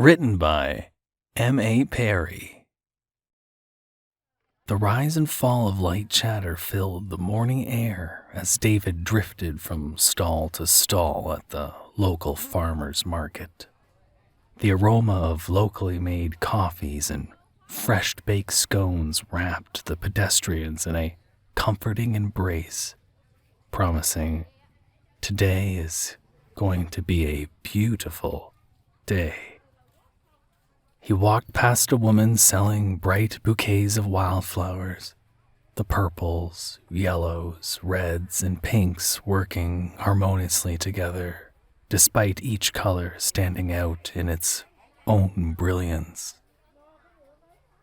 Written by M.A. Perry. The rise and fall of light chatter filled the morning air as David drifted from stall to stall at the local farmer's market. The aroma of locally made coffees and fresh-baked scones wrapped the pedestrians in a comforting embrace, promising today is going to be a beautiful day. He walked past a woman selling bright bouquets of wildflowers, the purples, yellows, reds, and pinks working harmoniously together, despite each color standing out in its own brilliance.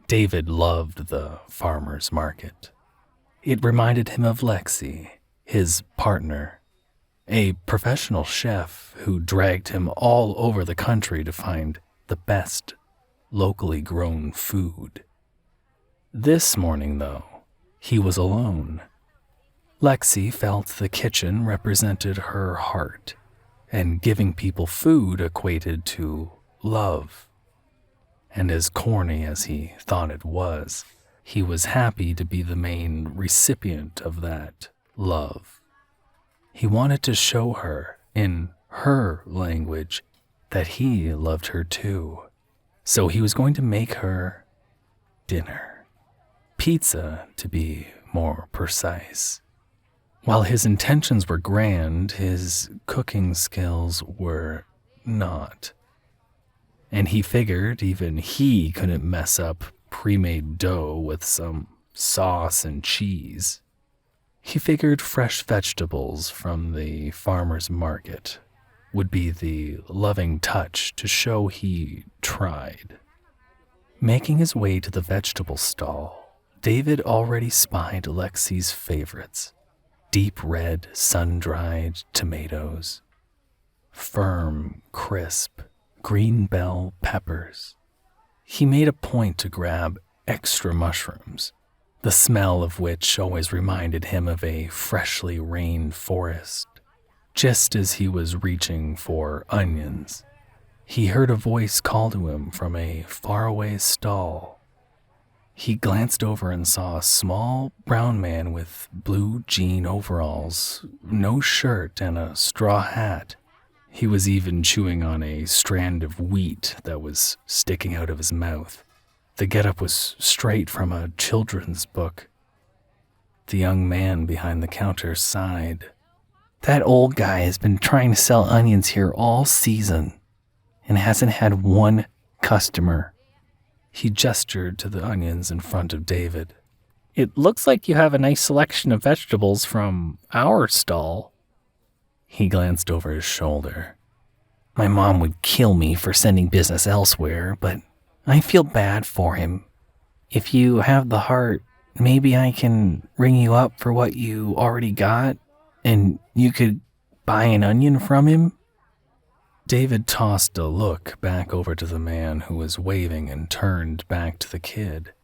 David loved the farmer's market. It reminded him of Lexi, his partner, a professional chef who dragged him all over the country to find the best locally grown food. This morning, though, he was alone. Lexi felt the kitchen represented her heart, and giving people food equated to love. And as corny as he thought it was, he was happy to be the main recipient of that love. He wanted to show her, in her language, that he loved her too. So he was going to make her dinner. Pizza, to be more precise. While his intentions were grand, his cooking skills were not. And he figured even he couldn't mess up pre-made dough with some sauce and cheese. He figured fresh vegetables from the farmer's market would be the loving touch to show he tried. Making his way to the vegetable stall, David already spied Lexi's favorites: deep red, sun-dried tomatoes, firm, crisp, green bell peppers. He made a point to grab extra mushrooms, the smell of which always reminded him of a freshly rained forest. Just as he was reaching for onions, he heard a voice call to him from a faraway stall. He glanced over and saw a small brown man with blue jean overalls, no shirt, and a straw hat. He was even chewing on a strand of wheat that was sticking out of his mouth. The getup was straight from a children's book. The young man behind the counter sighed. "That old guy has been trying to sell onions here all season and hasn't had one customer." He gestured to the onions in front of David. "It looks like you have a nice selection of vegetables from our stall." He glanced over his shoulder. "My mom would kill me for sending business elsewhere, but I feel bad for him. If you have the heart, maybe I can ring you up for what you already got, and you could buy an onion from him." David tossed a look back over to the man who was waving and turned back to the kid.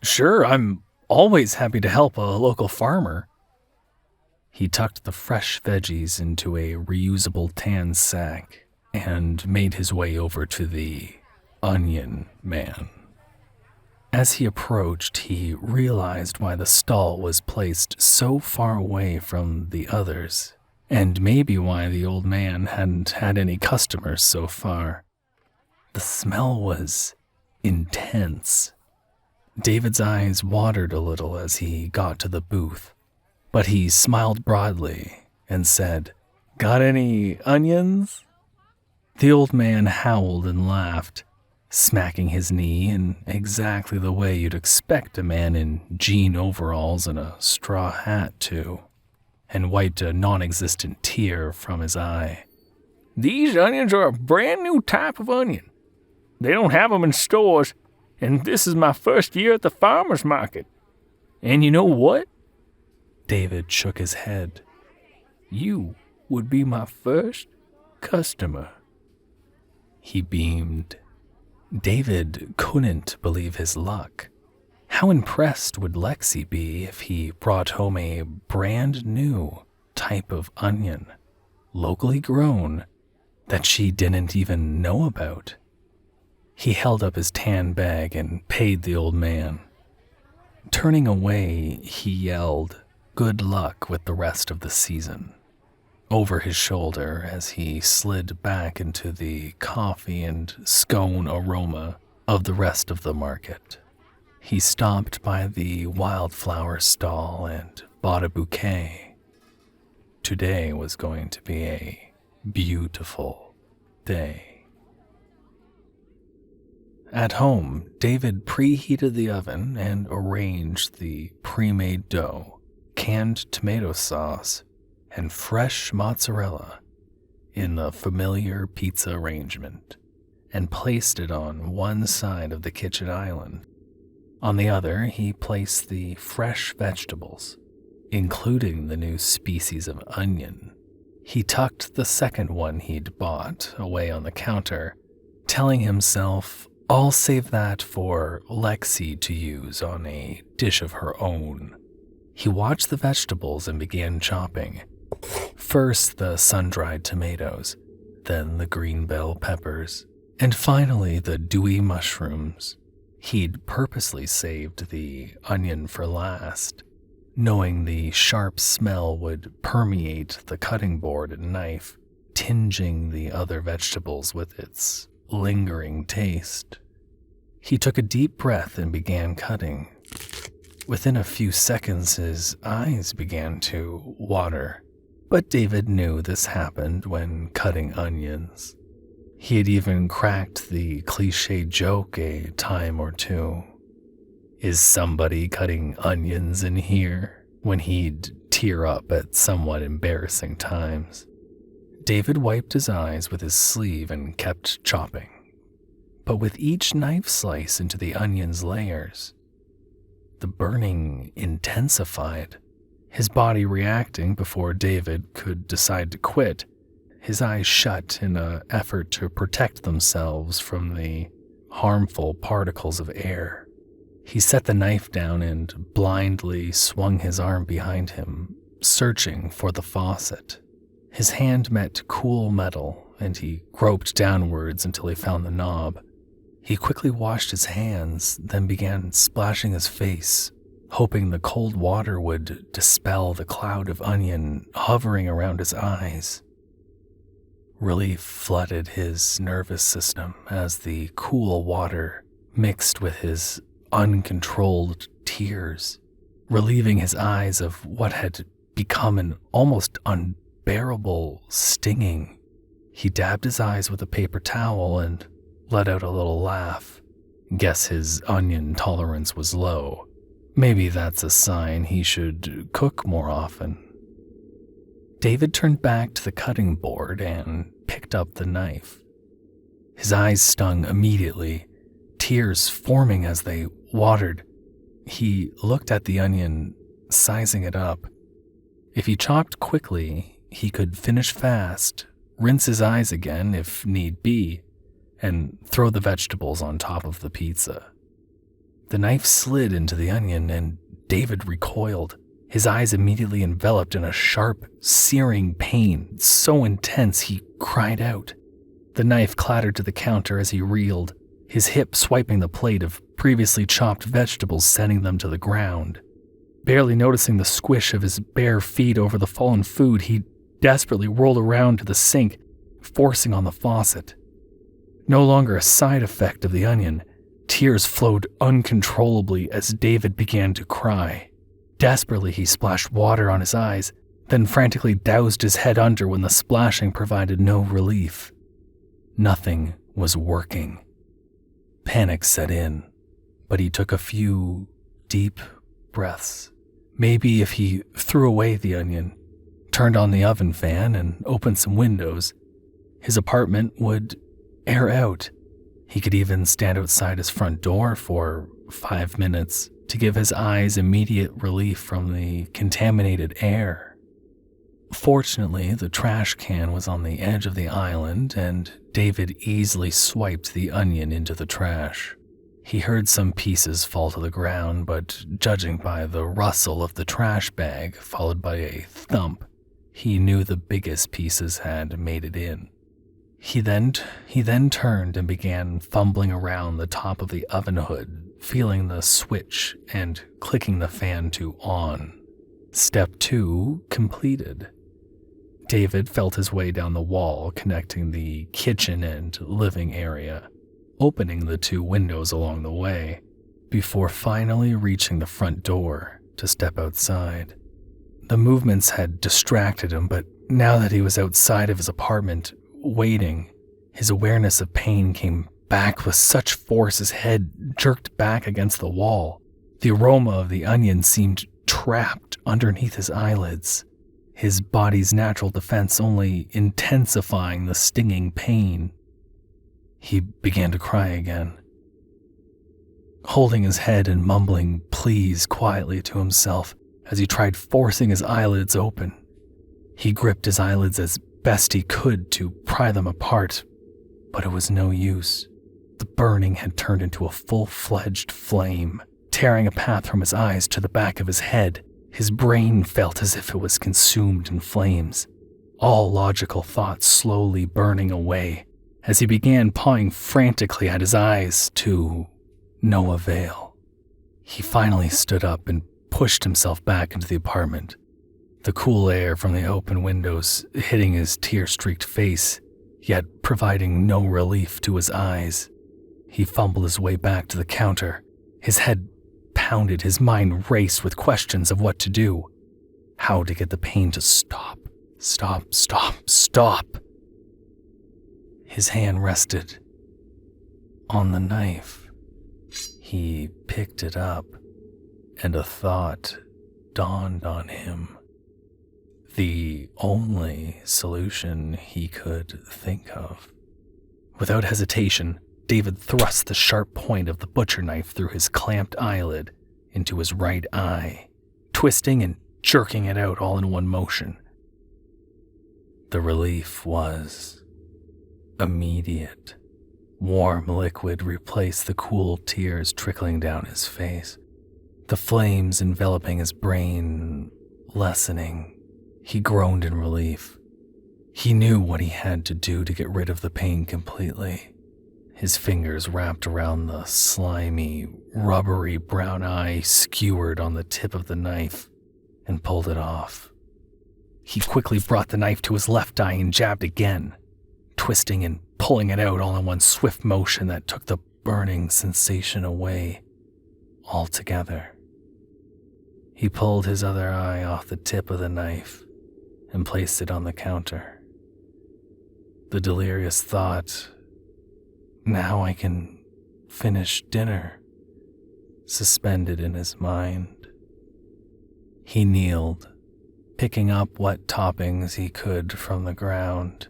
"Sure, I'm always happy to help a local farmer." He tucked the fresh veggies into a reusable tan sack and made his way over to the onion man. As he approached, he realized why the stall was placed so far away from the others, and maybe why the old man hadn't had any customers so far. The smell was intense. David's eyes watered a little as he got to the booth, but he smiled broadly and said, "Got any onions?" The old man howled and laughed, smacking his knee in exactly the way you'd expect a man in jean overalls and a straw hat to, and wiped a non-existent tear from his eye. "These onions are a brand new type of onion. They don't have them in stores, and this is my first year at the farmer's market. And you know what?" David shook his head. "You would be my first customer." He beamed. David couldn't believe his luck. How impressed would Lexi be if he brought home a brand new type of onion, locally grown, that she didn't even know about? He held up his tan bag and paid the old man. Turning away, he yelled, "Good luck with the rest of the season," over his shoulder as he slid back into the coffee and scone aroma of the rest of the market. He stopped by the wildflower stall and bought a bouquet. Today was going to be a beautiful day. At home, David preheated the oven and arranged the pre-made dough, canned tomato sauce, and fresh mozzarella in the familiar pizza arrangement, and placed it on one side of the kitchen island. On the other, he placed the fresh vegetables, including the new species of onion. He tucked the second one he'd bought away on the counter, telling himself, "I'll save that for Lexi to use on a dish of her own." He watched the vegetables and began chopping. First the sun-dried tomatoes, then the green bell peppers, and finally the dewy mushrooms. He'd purposely saved the onion for last, knowing the sharp smell would permeate the cutting board and knife, tinging the other vegetables with its lingering taste. He took a deep breath and began cutting. Within a few seconds, his eyes began to water, but David knew this happened when cutting onions. He had even cracked the cliché joke a time or two. "Is somebody cutting onions in here?" when he'd tear up at somewhat embarrassing times. David wiped his eyes with his sleeve and kept chopping. But with each knife slice into the onion's layers, the burning intensified, his body reacting before David could decide to quit, his eyes shut in an effort to protect themselves from the harmful particles of air. He set the knife down and blindly swung his arm behind him, searching for the faucet. His hand met cool metal, and he groped downwards until he found the knob. He quickly washed his hands, then began splashing his face, hoping the cold water would dispel the cloud of onion hovering around his eyes. Relief flooded his nervous system as the cool water mixed with his uncontrolled tears, relieving his eyes of what had become an almost unbearable stinging. He dabbed his eyes with a paper towel and let out a little laugh. Guess his onion tolerance was low. Maybe that's a sign he should cook more often. David turned back to the cutting board and picked up the knife. His eyes stung immediately, tears forming as they watered. He looked at the onion, sizing it up. If he chopped quickly, he could finish fast, rinse his eyes again if need be, and throw the vegetables on top of the pizza. The knife slid into the onion, and David recoiled, his eyes immediately enveloped in a sharp, searing pain so intense he cried out. The knife clattered to the counter as he reeled, his hip swiping the plate of previously chopped vegetables, sending them to the ground. Barely noticing the squish of his bare feet over the fallen food, he desperately rolled around to the sink, forcing on the faucet. No longer a side effect of the onion, tears flowed uncontrollably as David began to cry. Desperately, he splashed water on his eyes, then frantically doused his head under when the splashing provided no relief. Nothing was working. Panic set in, but he took a few deep breaths. Maybe if he threw away the onion, turned on the oven fan, and opened some windows, his apartment would air out. He could even stand outside his front door for 5 minutes to give his eyes immediate relief from the contaminated air. Fortunately, the trash can was on the edge of the island, and David easily swiped the onion into the trash. He heard some pieces fall to the ground, but judging by the rustle of the trash bag, followed by a thump, he knew the biggest pieces had made it in. He then turned and began fumbling around the top of the oven hood, feeling the switch and clicking the fan to on. Step 2 completed. David felt his way down the wall connecting the kitchen and living area, opening the 2 windows along the way, before finally reaching the front door to step outside. The movements had distracted him, but now that he was outside of his apartment, waiting, his awareness of pain came back with such force his head jerked back against the wall. The aroma of the onion seemed trapped underneath his eyelids, his body's natural defense only intensifying the stinging pain. He began to cry again, holding his head and mumbling pleas quietly to himself as he tried forcing his eyelids open. He gripped his eyelids as best he could to pry them apart, but it was no use. The burning had turned into a full-fledged flame, tearing a path from his eyes to the back of his head. His brain felt as if it was consumed in flames, all logical thoughts slowly burning away as he began pawing frantically at his eyes to no avail. He finally stood up and pushed himself back into the apartment, the cool air from the open windows hitting his tear-streaked face, yet providing no relief to his eyes. He fumbled his way back to the counter. His head pounded, his mind raced with questions of what to do, how to get the pain to stop. His hand rested on the knife. He picked it up, and a thought dawned on him. The only solution he could think of. Without hesitation, David thrust the sharp point of the butcher knife through his clamped eyelid into his right eye, twisting and jerking it out all in one motion. The relief was immediate. Warm liquid replaced the cool tears trickling down his face, the flames enveloping his brain lessening. He groaned in relief. He knew what he had to do to get rid of the pain completely. His fingers wrapped around the slimy, rubbery brown eye skewered on the tip of the knife and pulled it off. He quickly brought the knife to his left eye and jabbed again, twisting and pulling it out all in one swift motion that took the burning sensation away altogether. He pulled his other eye off the tip of the knife and placed it on the counter. The delirious thought, "Now I can finish dinner," suspended in his mind. He kneeled, picking up what toppings he could from the ground,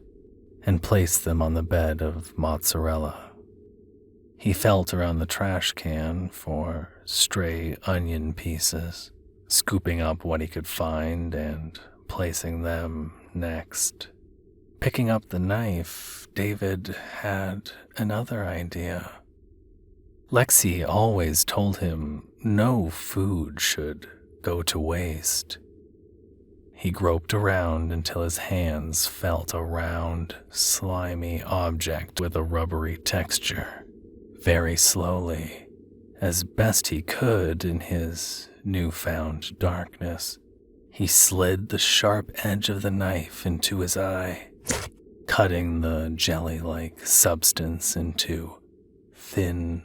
and placed them on the bed of mozzarella. He felt around the trash can for stray onion pieces, scooping up what he could find and placing them next. Picking up the knife, David had another idea. Lexi always told him no food should go to waste. He groped around until his hands felt a round, slimy object with a rubbery texture. Very slowly, as best he could in his newfound darkness, he slid the sharp edge of the knife into his eye, cutting the jelly-like substance into thin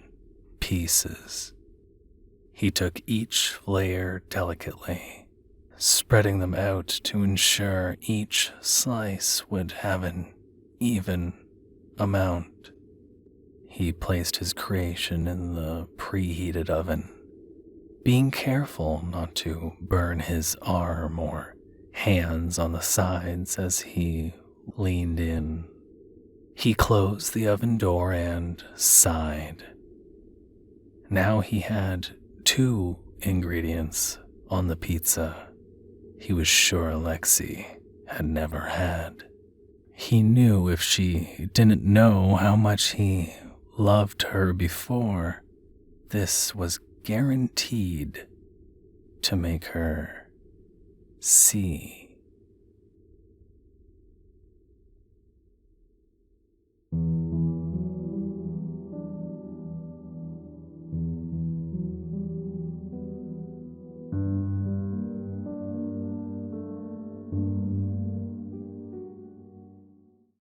pieces. He took each layer delicately, spreading them out to ensure each slice would have an even amount. He placed his creation in the preheated oven, being careful not to burn his arm or hands on the sides as he leaned in. He closed the oven door and sighed. Now he had 2 ingredients on the pizza he was sure Lexi had never had. He knew if she didn't know how much he loved her before, this was guaranteed to make her see.